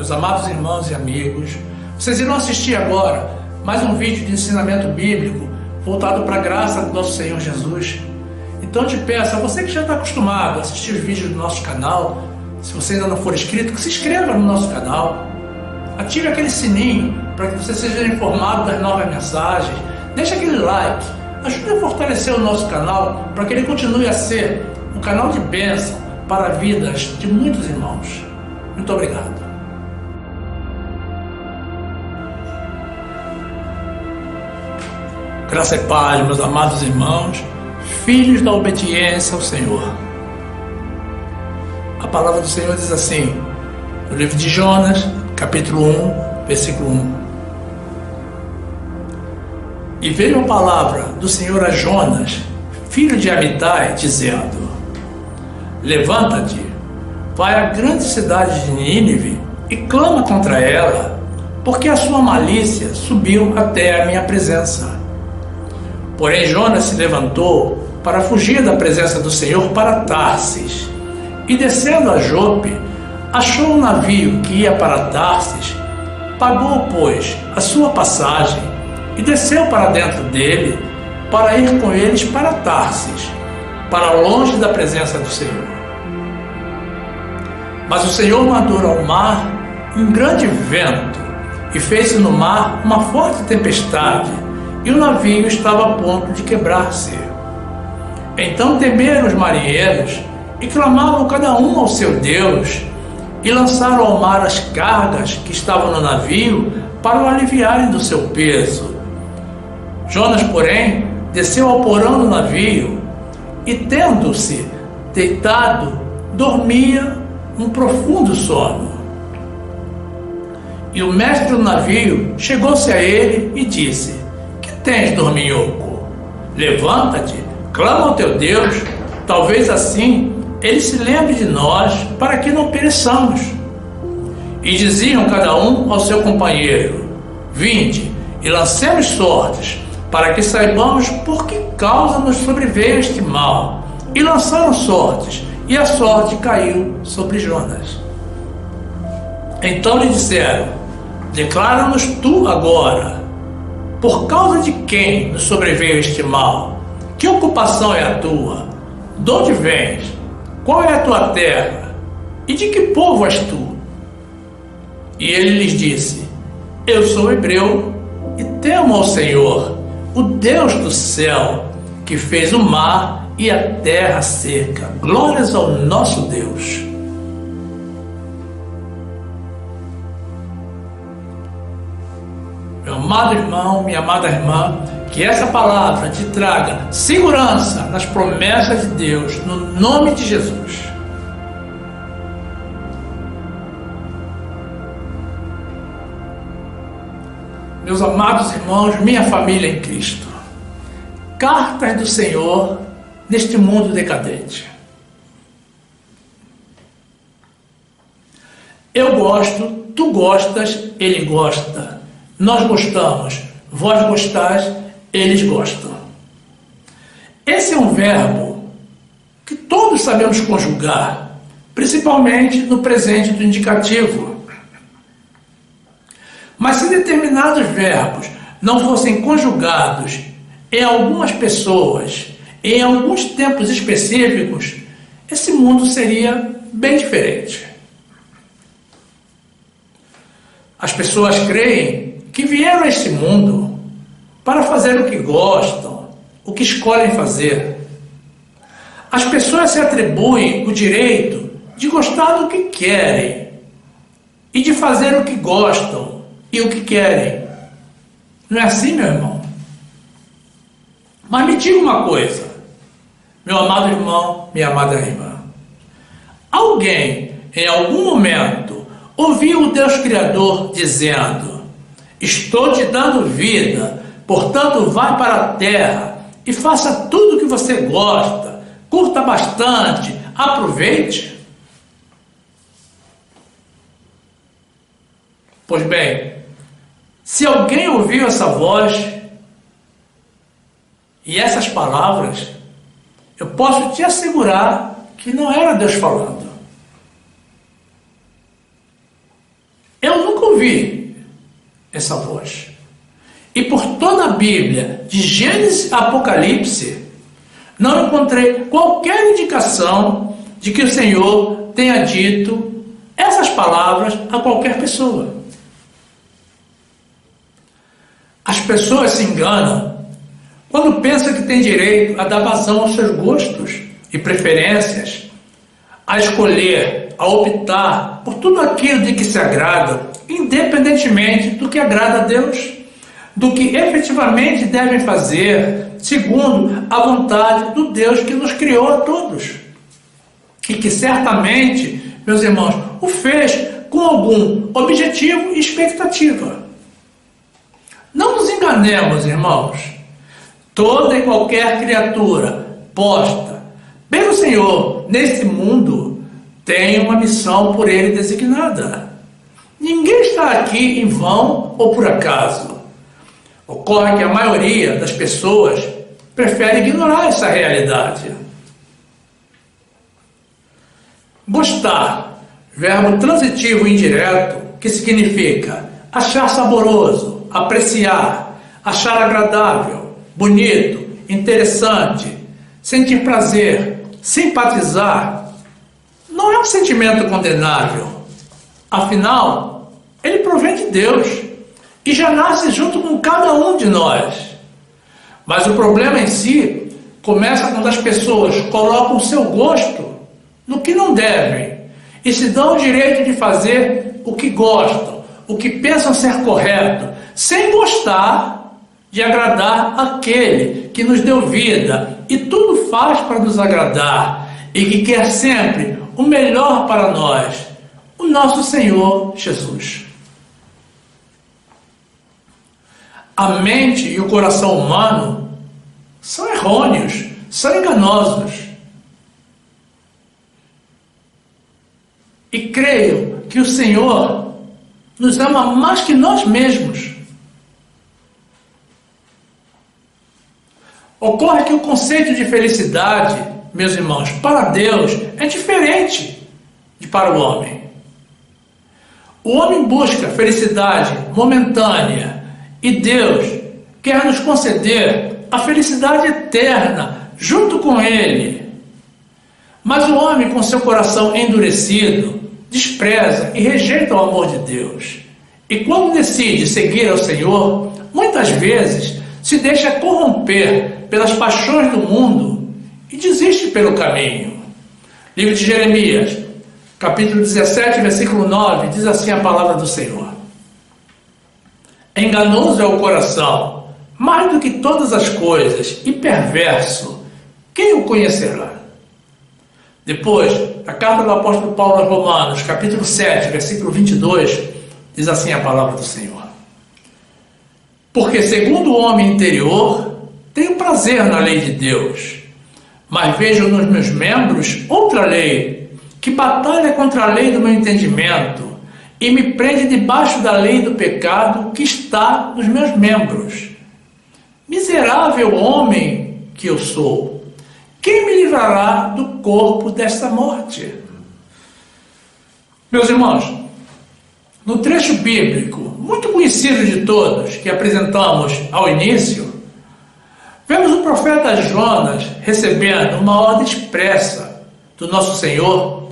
Meus amados irmãos e amigos, vocês irão assistir agora mais um vídeo de ensinamento bíblico voltado para a graça do nosso Senhor Jesus. Então eu te peço, a você que já está acostumado a assistir os vídeos do nosso canal, se você ainda não for inscrito, que se inscreva no nosso canal, ative aquele sininho para que você seja informado das novas mensagens, deixe aquele like, ajude a fortalecer o nosso canal para que ele continue a ser um canal de bênção para vidas de muitos irmãos. Muito obrigado. Graça e paz, meus amados irmãos, filhos da obediência ao Senhor. A palavra do Senhor diz assim, no livro de Jonas, capítulo 1, versículo 1. E veio a palavra do Senhor a Jonas, filho de Amitai, dizendo: Levanta-te, vai à grande cidade de Nínive e clama contra ela, porque a sua malícia subiu até a minha presença. Porém Jonas se levantou para fugir da presença do Senhor para Tarsis, e descendo a Jope, achou um navio que ia para Tarsis, pagou, pois, a sua passagem, e desceu para dentro dele, para ir com eles para Tarsis, para longe da presença do Senhor. Mas o Senhor mandou ao mar um grande vento, e fez-se no mar uma forte tempestade, e o navio estava a ponto de quebrar-se. Então temeram os marinheiros, e clamavam cada um ao seu Deus, e lançaram ao mar as cargas que estavam no navio, para o aliviarem do seu peso. Jonas, porém, desceu ao porão do navio, e tendo-se deitado, dormia um profundo sono. E o mestre do navio chegou-se a ele e disse: Que tens, dorminhoco? Levanta-te, clama ao teu Deus, talvez assim ele se lembre de nós, para que não pereçamos. E diziam cada um ao seu companheiro: Vinde e lancemos sortes, para que saibamos por que causa nos sobreveio este mal. E lançaram sortes, e a sorte caiu sobre Jonas. Então lhe disseram: Declara-nos tu agora, por causa de quem nos sobreveio este mal? Que ocupação é a tua? De onde vens? Qual é a tua terra? E de que povo és tu? E ele lhes disse: Eu sou hebreu e temo ao Senhor, o Deus do céu, que fez o mar e a terra seca. Glórias ao nosso Deus. Meu amado irmão, minha amada irmã, que essa palavra te traga segurança nas promessas de Deus, no nome de Jesus. Meus amados irmãos, minha família em Cristo, cartas do Senhor neste mundo decadente. Eu gosto, tu gostas, ele gosta. Nós gostamos, vós gostais, eles gostam. Esse é um verbo que todos sabemos conjugar, principalmente no presente do indicativo. Mas se determinados verbos não fossem conjugados em algumas pessoas, em alguns tempos específicos, esse mundo seria bem diferente. As pessoas creem que vieram a este mundo para fazer o que gostam, o que escolhem fazer. As pessoas se atribuem o direito de gostar do que querem e de fazer o que gostam e o que querem. Não é assim, meu irmão? Mas me diga uma coisa, meu amado irmão, minha amada irmã. Alguém, em algum momento, ouviu o Deus Criador dizendo: Estou te dando vida, portanto vai para a terra e faça tudo o que você gosta, curta bastante, aproveite? Pois bem, se alguém ouviu essa voz e essas palavras, eu posso te assegurar que não era Deus falando. essa voz. E por toda a Bíblia, de Gênesis a Apocalipse, não encontrei qualquer indicação de que o Senhor tenha dito essas palavras a qualquer pessoa. As pessoas se enganam quando pensam que têm direito a dar vazão aos seus gostos e preferências, a escolher, a optar por tudo aquilo de que se agradam, independentemente do que agrada a Deus, do que efetivamente devem fazer, segundo a vontade do Deus que nos criou a todos. E que certamente, meus irmãos, o fez com algum objetivo e expectativa. Não nos enganemos, irmãos. Toda e qualquer criatura posta pelo Senhor neste mundo tem uma missão por Ele designada. Ninguém está aqui em vão ou por acaso. Ocorre que a maioria das pessoas prefere ignorar essa realidade. Gostar, verbo transitivo indireto, que significa achar saboroso, apreciar, achar agradável, bonito, interessante, sentir prazer, simpatizar, não é um sentimento condenável. Afinal, ele provém de Deus e já nasce junto com cada um de nós. Mas o problema em si começa quando as pessoas colocam o seu gosto no que não devem e se dão o direito de fazer o que gostam, o que pensam ser correto, sem gostar de agradar aquele que nos deu vida e tudo faz para nos agradar e que quer sempre o melhor para nós, o nosso Senhor Jesus. A mente e o coração humano são errôneos, são enganosos. E creio que o Senhor nos ama mais que nós mesmos. Ocorre que o conceito de felicidade, meus irmãos, para Deus é diferente de para o homem. O homem busca felicidade momentânea e Deus quer nos conceder a felicidade eterna junto com Ele. Mas o homem, com seu coração endurecido, despreza e rejeita o amor de Deus. E quando decide seguir ao Senhor, muitas vezes se deixa corromper pelas paixões do mundo e desiste pelo caminho. Livro de Jeremias, capítulo 17, versículo 9, diz assim a palavra do Senhor: enganoso é o coração, mais do que todas as coisas, e perverso, quem o conhecerá? Depois, a carta do apóstolo Paulo aos Romanos, capítulo 7, versículo 22, diz assim a palavra do Senhor: porque segundo o homem interior, tenho prazer na lei de Deus, mas vejo nos meus membros outra lei, que batalha contra a lei do meu entendimento, e me prende debaixo da lei do pecado que está nos meus membros. Miserável homem que eu sou, quem me livrará do corpo desta morte? Meus irmãos, no trecho bíblico, muito conhecido de todos, que apresentamos ao início, vemos o profeta Jonas recebendo uma ordem expressa do nosso Senhor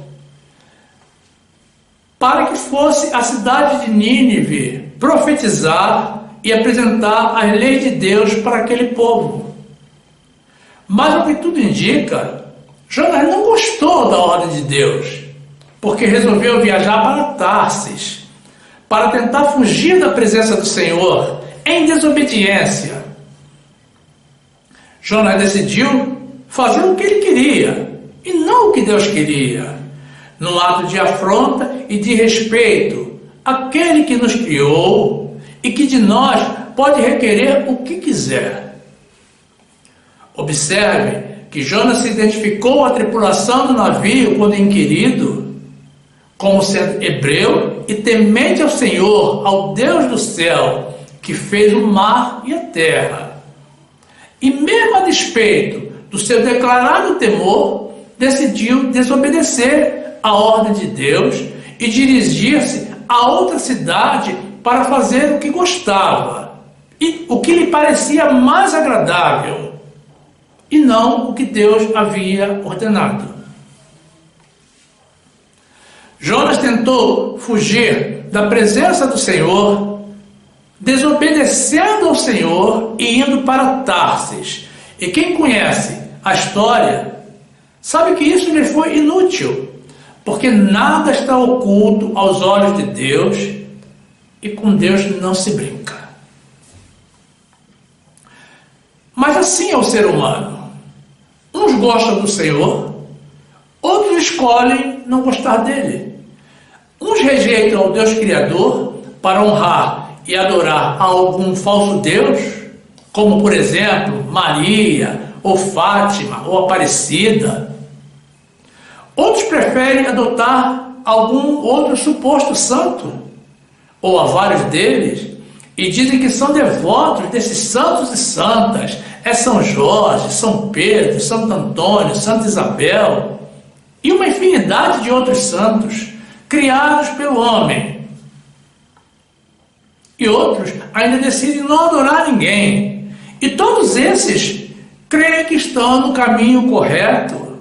para que fosse a cidade de Nínive profetizar e apresentar as leis de Deus para aquele povo. Mas o que tudo indica, Jonas não gostou da ordem de Deus, porque resolveu viajar para Tarsis, para tentar fugir da presença do Senhor em desobediência. Jonas decidiu fazer o que ele queria e não o que Deus queria, num ato de afronta e de respeito àquele que nos criou e que de nós pode requerer o que quiser. Observe que Jonas se identificou à tripulação do navio quando inquirido, como sendo hebreu e temente ao Senhor, ao Deus do céu, que fez o mar e a terra. E mesmo a despeito do seu declarado temor, decidiu desobedecer a ordem de Deus e dirigir-se a outra cidade para fazer o que gostava e o que lhe parecia mais agradável, e não o que Deus havia ordenado. Jonas tentou fugir da presença do Senhor, desobedecendo ao Senhor e indo para Tarsis. E quem conhece a história sabe que isso lhe foi inútil, porque nada está oculto aos olhos de Deus, e com Deus não se brinca. Mas assim é o ser humano. Uns gostam do Senhor, outros escolhem não gostar dele. Uns rejeitam o Deus Criador para honrar e adorar a algum falso Deus, como por exemplo Maria, ou Fátima, ou Aparecida. Outros preferem adotar algum outro suposto santo, ou a vários deles, e dizem que são devotos desses santos e santas. É São Jorge, São Pedro, Santo Antônio, Santa Isabel, e uma infinidade de outros santos, criados pelo homem. E outros ainda decidem não adorar ninguém. E todos esses creem que estão no caminho correto,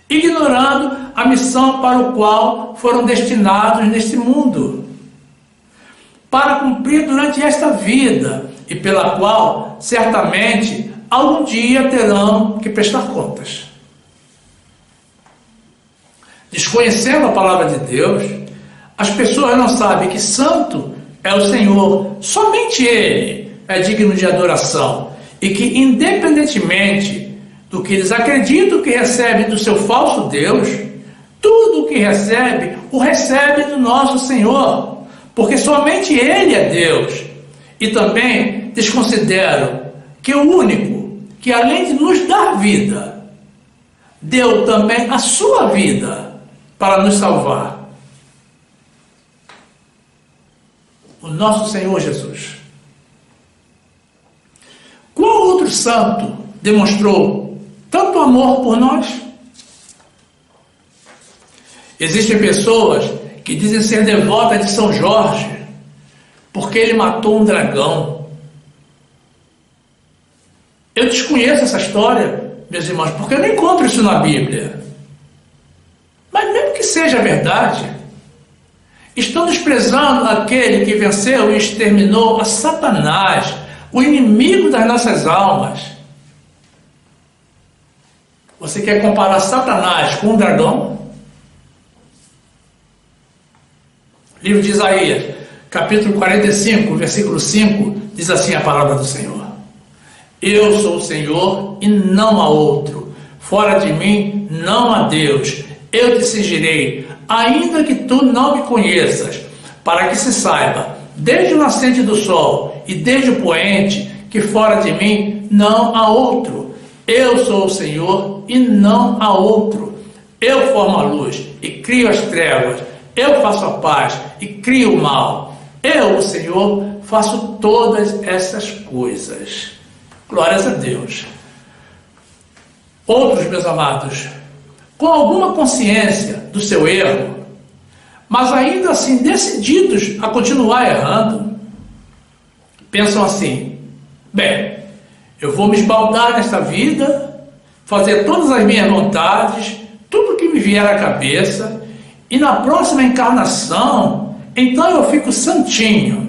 ignorando a missão para o qual foram destinados neste mundo, para cumprir durante esta vida, e pela qual, certamente, algum dia terão que prestar contas. Desconhecendo a palavra de Deus, as pessoas não sabem que santo é o Senhor, somente Ele é digno de adoração, e que, independentemente do que eles acreditam que recebem do seu falso Deus, tudo o que recebe, o recebe do nosso Senhor, porque somente Ele é Deus. E também desconsideram que o único que, além de nos dar vida, deu também a sua vida para nos salvar: o nosso Senhor Jesus. Qual outro santo demonstrou tanto amor por nós? Existem pessoas que dizem ser devotas de São Jorge, porque ele matou um dragão. Eu desconheço essa história, meus irmãos, porque eu não encontro isso na Bíblia. Mas mesmo que seja verdade, estão desprezando aquele que venceu e exterminou a Satanás, o inimigo das nossas almas. Você quer comparar Satanás com um dragão? Livro de Isaías, capítulo 45, versículo 5, diz assim a palavra do Senhor: Eu sou o Senhor e não há outro, fora de mim não há Deus. Eu te cingirei, ainda que tu não me conheças, para que se saiba, desde o nascente do sol e desde o poente, que fora de mim não há outro. Eu sou o Senhor e não há outro. Eu formo a luz e crio as trevas. Eu faço a paz e crio o mal. Eu, o Senhor, faço todas essas coisas. Glórias a Deus. Outros, meus amados, com alguma consciência do seu erro, mas ainda assim decididos a continuar errando, pensam assim: bem, eu vou me esbaldar nesta vida, fazer todas as minhas vontades, tudo que me vier à cabeça, e na próxima encarnação, então eu fico santinho.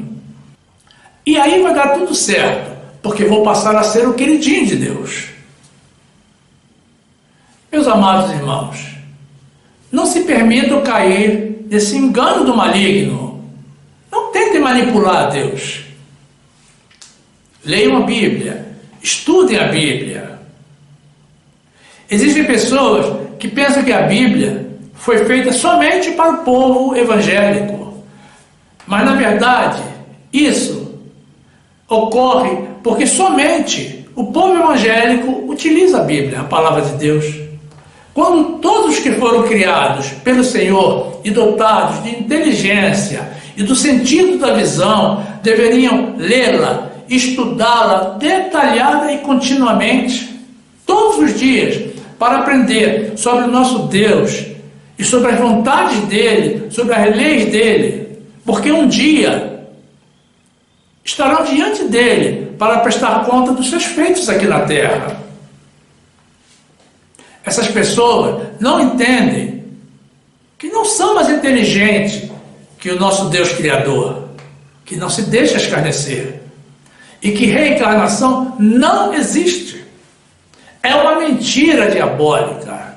E aí vai dar tudo certo, porque vou passar a ser o queridinho de Deus. Meus amados irmãos, não se permitam cair nesse engano do maligno. Não tentem manipular a Deus. Leiam a Bíblia, estudem a Bíblia. Existem pessoas que pensam que a Bíblia foi feita somente para o povo evangélico. Mas, na verdade, isso ocorre porque somente o povo evangélico utiliza a Bíblia, a palavra de Deus. Quando todos os que foram criados pelo Senhor e dotados de inteligência e do sentido da visão deveriam lê-la, estudá-la detalhada e continuamente, todos os dias, para aprender sobre o nosso Deus e sobre as vontades dele, sobre as leis dele, porque um dia estarão diante dele para prestar conta dos seus feitos aqui na terra. Essas pessoas não entendem que não são mais inteligentes que o nosso Deus Criador, que não se deixa escarnecer, e que reencarnação não existe. É uma mentira diabólica,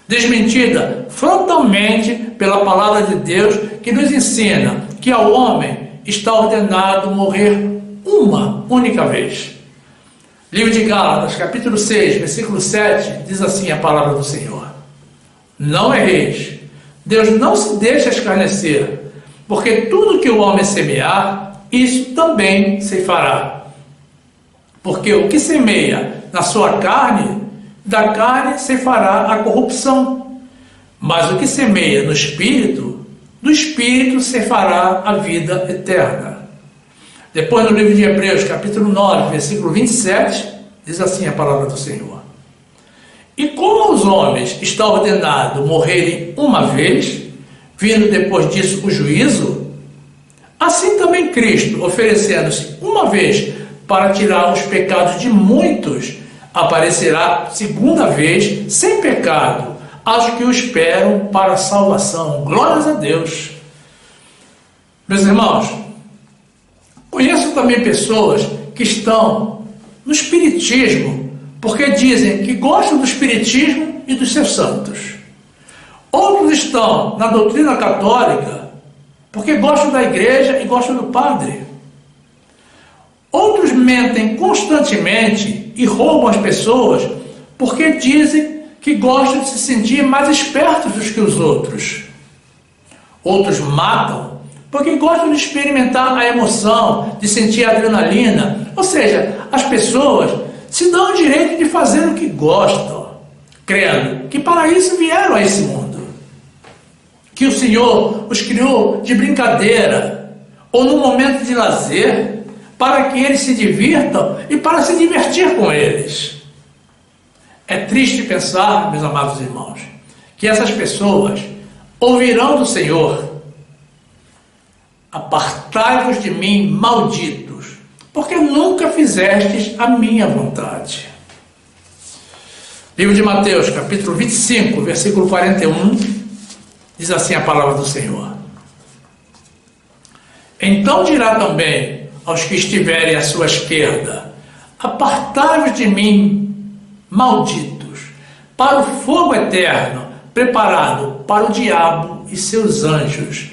desmentida frontalmente pela palavra de Deus, que nos ensina que ao homem está ordenado morrer uma única vez. Livro de Gálatas, capítulo 6, versículo 7, diz assim a palavra do Senhor: não erreis, Deus não se deixa escarnecer, porque tudo que o homem semear, isso também se fará. Porque o que semeia na sua carne, da carne se fará a corrupção, mas o que semeia no Espírito, do Espírito se fará a vida eterna. Depois, no livro de Hebreus, capítulo 9, versículo 27, diz assim a palavra do Senhor: e como aos homens está ordenado morrerem uma vez, vindo depois disso o juízo, assim também Cristo, oferecendo-se uma vez para tirar os pecados de muitos, aparecerá segunda vez, sem pecado, aos que o esperam para a salvação. Glórias a Deus. Meus irmãos, conheço também pessoas que estão no espiritismo, porque dizem que gostam do espiritismo e dos seus santos. Outros estão na doutrina católica, porque gostam da igreja e gostam do padre. Outros mentem constantemente e roubam as pessoas, porque dizem que gostam de se sentir mais espertos do que os outros. Outros matam, porque gostam de experimentar a emoção, de sentir a adrenalina. Ou seja, as pessoas se dão o direito de fazer o que gostam, crendo que para isso vieram a esse mundo, que o Senhor os criou de brincadeira ou num momento de lazer, para que eles se divirtam e para se divertir com eles. É triste pensar, meus amados irmãos, que essas pessoas ouvirão do Senhor: apartai-vos de mim, malditos, porque nunca fizestes a minha vontade. Livro de Mateus, capítulo 25, versículo 41, diz assim a palavra do Senhor: então dirá também aos que estiverem à sua esquerda: apartai-vos de mim, malditos, para o fogo eterno, preparado para o diabo e seus anjos.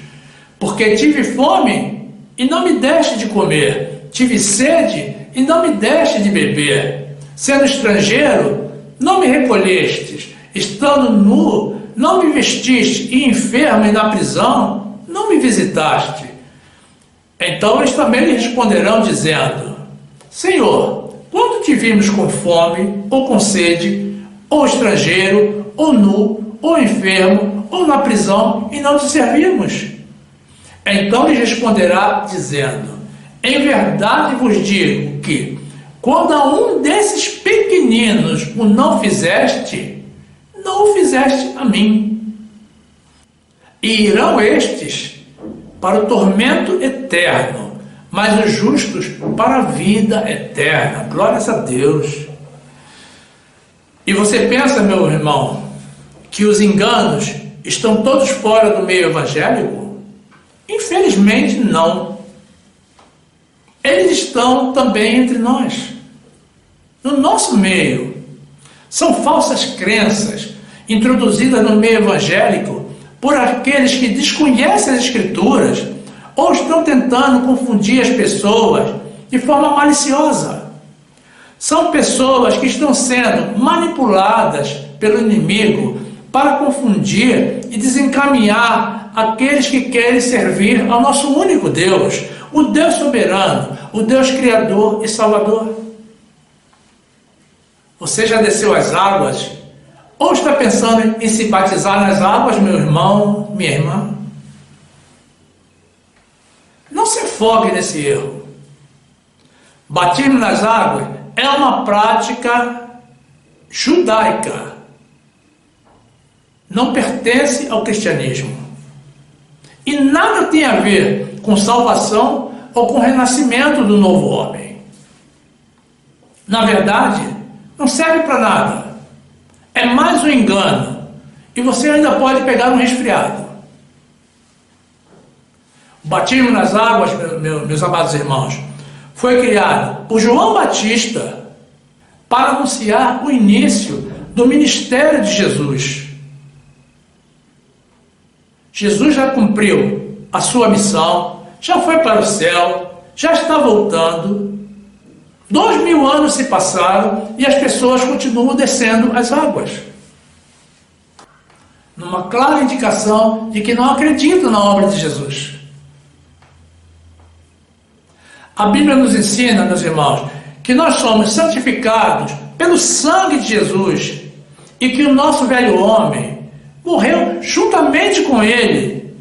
Porque tive fome e não me deste de comer, tive sede e não me deste de beber, sendo estrangeiro, não me recolhestes, estando nu, não me vestiste, e enfermo e na prisão, não me visitaste. Então eles também lhe responderão, dizendo: Senhor, quando te vimos com fome, ou com sede, ou estrangeiro, ou nu, ou enfermo, ou na prisão, e não te servimos? Então lhe responderá, dizendo: em verdade vos digo que, quando a um desses pequeninos o não fizeste, não o fizeste a mim. E irão estes para o tormento eterno, mas os justos para a vida eterna. Glórias a Deus. E você pensa, meu irmão, que os enganos estão todos fora do meio evangélico? Infelizmente não. Eles estão também entre nós, no nosso meio. São falsas crenças introduzidas no meio evangélico por aqueles que desconhecem as Escrituras ou estão tentando confundir as pessoas de forma maliciosa. São pessoas que estão sendo manipuladas pelo inimigo para confundir e desencaminhar aqueles que querem servir ao nosso único Deus, o Deus soberano, o Deus criador e salvador. Você já desceu às águas? Ou está pensando em se batizar nas águas, meu irmão, minha irmã? Não se afogue nesse erro. Batismo nas águas é uma prática judaica. Não pertence ao cristianismo. E nada tem a ver com salvação ou com o renascimento do novo homem. Na verdade, não serve para nada. É mais um engano. E você ainda pode pegar um resfriado. O batismo nas águas, meus amados irmãos, foi criado por João Batista para anunciar o início do ministério de Jesus. Jesus já cumpriu a sua missão, já foi para o céu, já está voltando. 2000 anos se passaram e as pessoas continuam descendo as águas. Numa clara indicação de que não acreditam na obra de Jesus. A Bíblia nos ensina, meus irmãos, que nós somos santificados pelo sangue de Jesus e que o nosso velho homem morreu juntamente com ele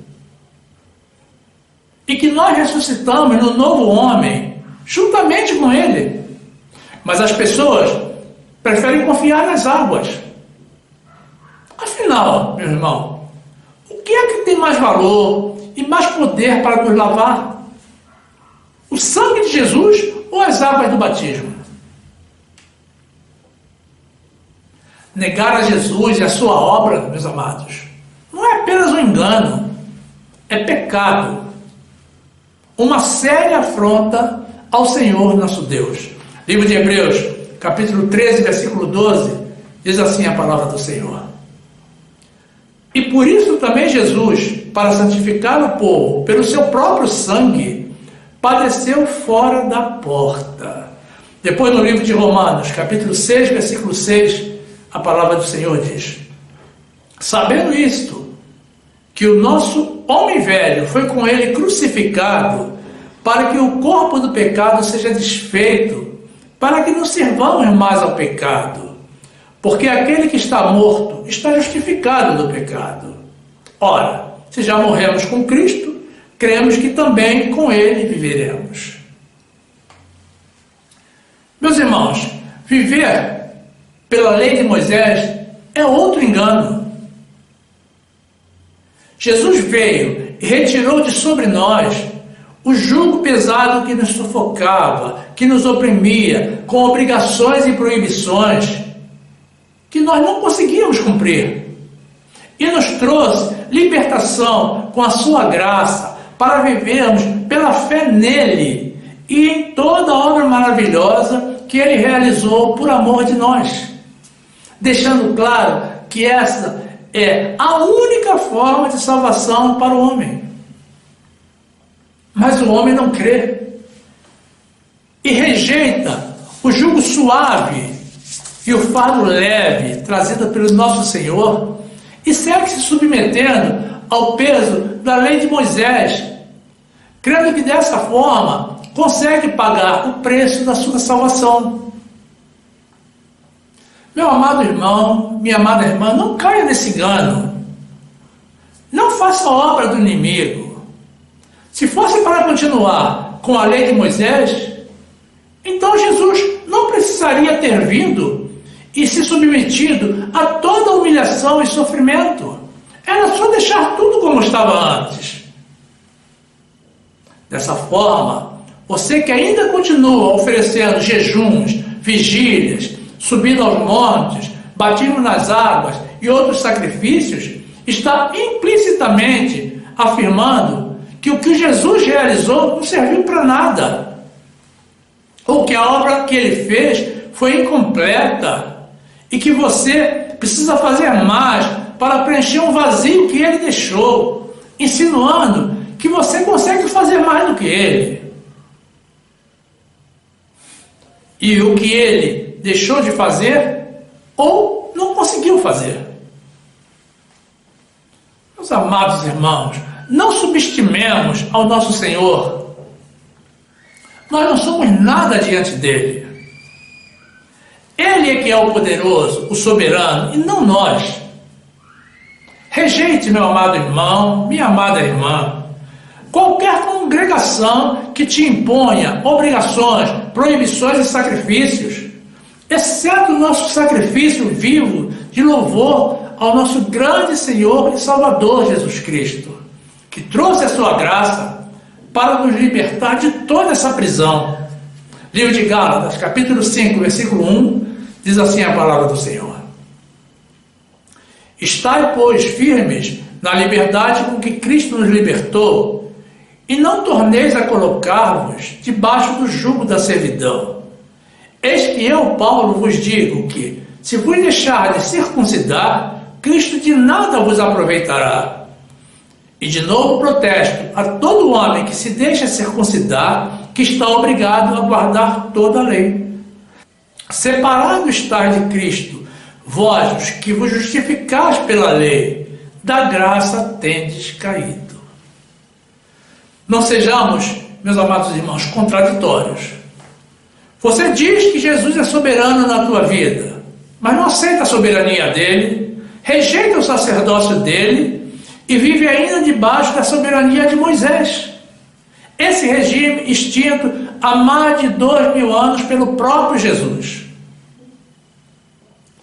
e que nós ressuscitamos no novo homem juntamente com ele. Mas as pessoas preferem confiar nas águas. Afinal, meu irmão, o que é que tem mais valor e mais poder para nos lavar? O sangue de Jesus ou as águas do batismo? Negar a Jesus e a sua obra, meus amados, não é apenas um engano, é pecado. Uma séria afronta ao Senhor nosso Deus. Livro de Hebreus, capítulo 13, versículo 12, diz assim a palavra do Senhor. E por isso também Jesus, para santificar o povo pelo seu próprio sangue, padeceu fora da porta. Depois no livro de Romanos, capítulo 6, versículo 6, a palavra do Senhor diz: sabendo isto, que o nosso homem velho foi com ele crucificado, para que o corpo do pecado seja desfeito, para que não servamos mais ao pecado, porque aquele que está morto está justificado do pecado. Ora, se já morremos com Cristo, cremos que também com ele viveremos. Meus irmãos, viver pela lei de Moisés é outro engano. Jesus veio e retirou de sobre nós o jugo pesado que nos sufocava, que nos oprimia, com obrigações e proibições que nós não conseguíamos cumprir. E nos trouxe libertação com a sua graça, para vivermos pela fé nele e em toda a obra maravilhosa que ele realizou por amor de nós. Deixando claro que essa é a única forma de salvação para o homem. Mas o homem não crê e rejeita o jugo suave e o fardo leve trazido pelo nosso Senhor e segue se submetendo ao peso da lei de Moisés, crendo que dessa forma consegue pagar o preço da sua salvação. Meu amado irmão, minha amada irmã, não caia nesse engano. Não faça a obra do inimigo. Se fosse para continuar com a lei de Moisés, então Jesus não precisaria ter vindo e se submetido a toda humilhação e sofrimento. Era só deixar tudo como estava antes. Dessa forma, você que ainda continua oferecendo jejuns, vigílias, subindo aos montes, batismo nas águas e outros sacrifícios, está implicitamente afirmando que o que Jesus realizou não serviu para nada, ou que a obra que ele fez foi incompleta e que você precisa fazer mais para preencher um vazio que ele deixou, insinuando que você consegue fazer mais do que ele. E o que ele deixou de fazer ou não conseguiu fazer. Meus amados irmãos, não subestimemos ao nosso Senhor. Nós não somos nada diante dele. Ele é que é o poderoso, o soberano, e não nós. Rejeite, meu amado irmão, minha amada irmã, qualquer congregação que te imponha obrigações, proibições e sacrifícios, exceto o nosso sacrifício vivo de louvor ao nosso grande Senhor e Salvador Jesus Cristo, que trouxe a sua graça para nos libertar de toda essa prisão. Livro de Gálatas, capítulo 5, versículo 1, diz assim a palavra do Senhor: Estai, pois, firmes na liberdade com que Cristo nos libertou, e não torneis a colocar-vos debaixo do jugo da servidão. Eis que eu, Paulo, vos digo que, se vos deixar de circuncidar, Cristo de nada vos aproveitará. E de novo protesto a todo homem que se deixa circuncidar, que está obrigado a guardar toda a lei. Separado estáis de Cristo, vós, os que vos justificais pela lei, da graça tendes caído. Não sejamos, meus amados irmãos, contraditórios. Você diz que Jesus é soberano na tua vida, mas não aceita a soberania dele, rejeita o sacerdócio dele e vive ainda debaixo da soberania de Moisés. Esse regime extinto há mais de 2000 anos pelo próprio Jesus.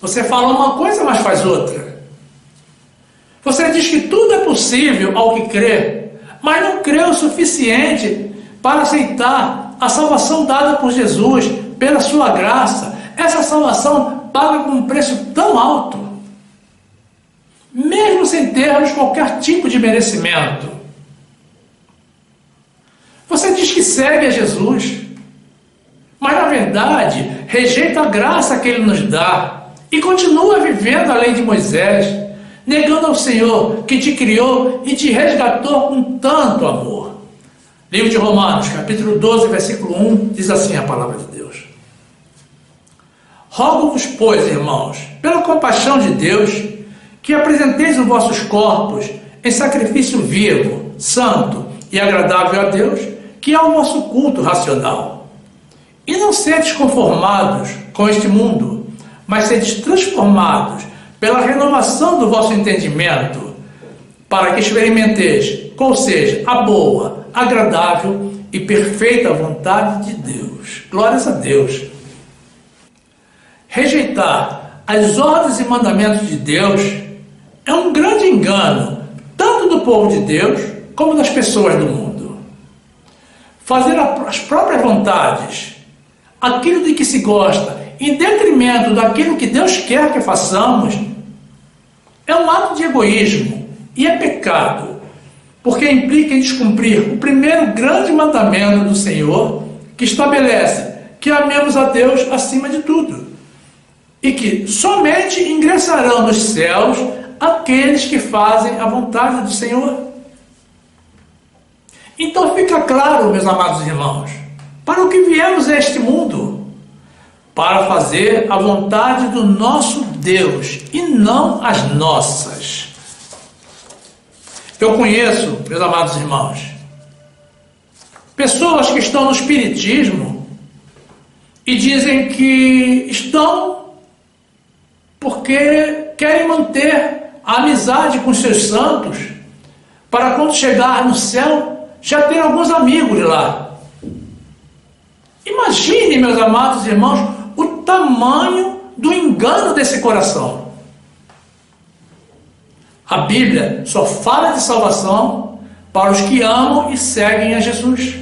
Você fala uma coisa, mas faz outra. Você diz que tudo é possível ao que crê, mas não crê o suficiente para aceitar a salvação dada por Jesus, pela sua graça. Essa salvação paga com um preço tão alto, mesmo sem termos qualquer tipo de merecimento. Você diz que segue a Jesus, mas na verdade rejeita a graça que ele nos dá e continua vivendo a lei de Moisés, negando ao Senhor que te criou e te resgatou com tanto amor. Livro de Romanos, capítulo 12, versículo 1, diz assim a palavra de Deus: Rogo-vos, pois, irmãos, pela compaixão de Deus, que apresenteis os vossos corpos em sacrifício vivo, santo e agradável a Deus, que é o vosso culto racional. E não sedes conformados com este mundo, mas sedes transformados pela renovação do vosso entendimento, para que experimenteis qual seja a boa, agradável e perfeita vontade de Deus. Glórias a Deus. Rejeitar as ordens e mandamentos de Deus é um grande engano, tanto do povo de Deus como das pessoas do mundo. Fazer as próprias vontades, aquilo de que se gosta, em detrimento daquilo que Deus quer que façamos, é um ato de egoísmo e é pecado, porque implica em descumprir o primeiro grande mandamento do Senhor, que estabelece que amemos a Deus acima de tudo, e que somente ingressarão nos céus aqueles que fazem a vontade do Senhor. Então fica claro, meus amados irmãos, para o que viemos a este mundo: para fazer a vontade do nosso Deus e não as nossas. Eu conheço, meus amados irmãos, pessoas que estão no espiritismo e dizem que estão porque querem manter a amizade com seus santos, para quando chegar no céu, já ter alguns amigos lá. Imagine, meus amados irmãos, o tamanho do engano desse coração. A Bíblia só fala de salvação para os que amam e seguem a Jesus.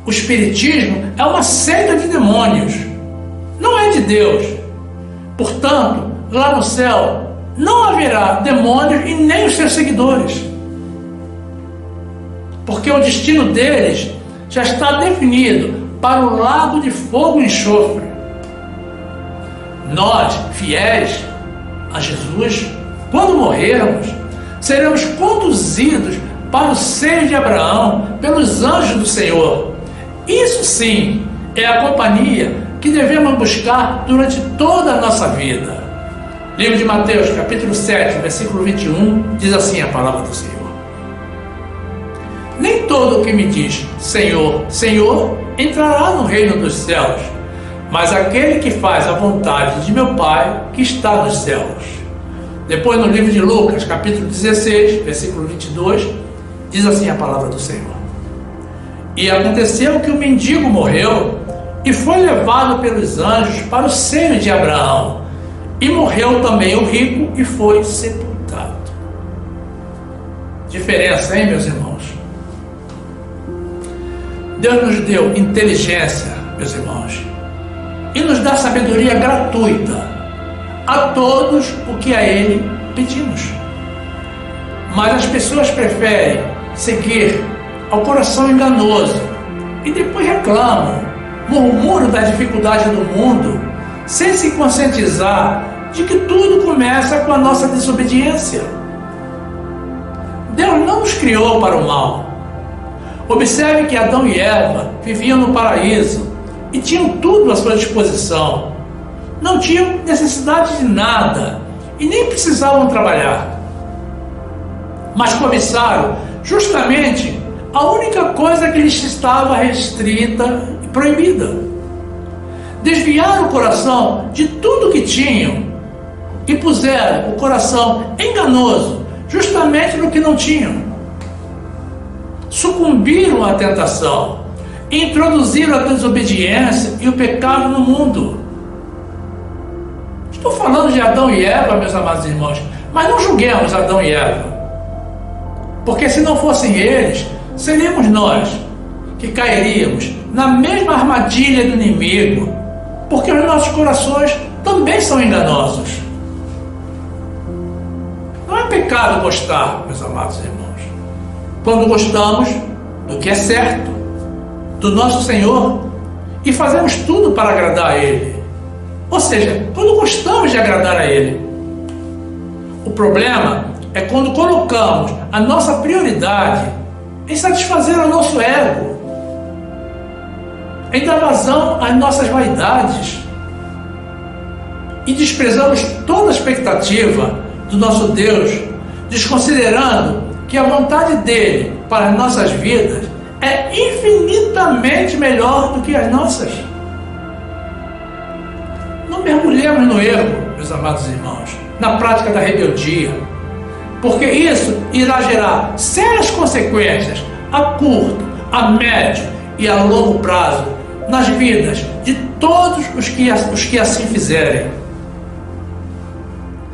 O espiritismo é uma seita de demônios, não é de Deus. Portanto, lá no céu não haverá demônios e nem os seus seguidores, porque o destino deles já está definido para o lago de fogo e enxofre. Nós, fiéis a Jesus, quando morrermos, seremos conduzidos para o seio de Abraão pelos anjos do Senhor. Isso sim é a companhia que devemos buscar durante toda a nossa vida. Livro de Mateus, capítulo 7, versículo 21, diz assim a palavra do Senhor: Nem todo o que me diz Senhor, Senhor, entrará no reino dos céus, mas aquele que faz a vontade de meu Pai que está nos céus. Depois, no livro de Lucas, capítulo 16, versículo 22, diz assim a palavra do Senhor: E aconteceu que o mendigo morreu e foi levado pelos anjos para o seio de Abraão. E morreu também o rico e foi sepultado. Diferença, hein, meus irmãos? Deus nos deu inteligência, meus irmãos, e nos dá sabedoria gratuita a todos o que a Ele pedimos. Mas as pessoas preferem seguir ao coração enganoso e depois reclamam, murmuram da dificuldade do mundo, sem se conscientizar de que tudo começa com a nossa desobediência. Deus não nos criou para o mal. Observe que Adão e Eva viviam no paraíso e tinham tudo à sua disposição. Não tinham necessidade de nada e nem precisavam trabalhar. Mas cobiçaram justamente a única coisa que lhes estava restrita e proibida. Desviaram o coração de tudo que tinham e puseram o coração enganoso justamente no que não tinham. Sucumbiram à tentação e introduziram a desobediência e o pecado no mundo. Estou falando de Adão e Eva, meus amados irmãos, mas não julguemos Adão e Eva, porque se não fossem eles, seríamos nós que cairíamos na mesma armadilha do inimigo, porque os nossos corações também são enganosos. Não é pecado gostar, meus amados irmãos, quando gostamos do que é certo, do nosso Senhor, e fazemos tudo para agradar a Ele. Ou seja, quando gostamos de agradar a Ele. O problema é quando colocamos a nossa prioridade em satisfazer o nosso ego, em dar vazão às nossas vaidades, e desprezamos toda a expectativa do nosso Deus, desconsiderando que a vontade dele para as nossas vidas é infinitamente melhor do que as nossas. Não mergulhemos no erro, meus amados irmãos, na prática da rebeldia, porque isso irá gerar sérias consequências a curto, a médio e a longo prazo nas vidas de todos os que assim fizerem.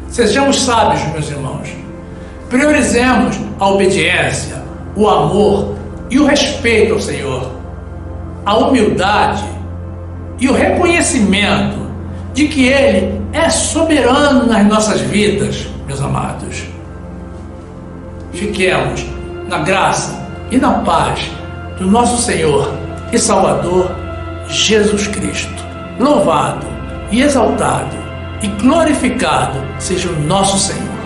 Sejamos sábios, meus irmãos. Priorizemos a obediência, o amor e o respeito ao Senhor, a humildade e o reconhecimento de que Ele é soberano nas nossas vidas, meus amados. Fiquemos na graça e na paz do nosso Senhor e Salvador Jesus Cristo. Louvado e exaltado e glorificado seja o nosso Senhor.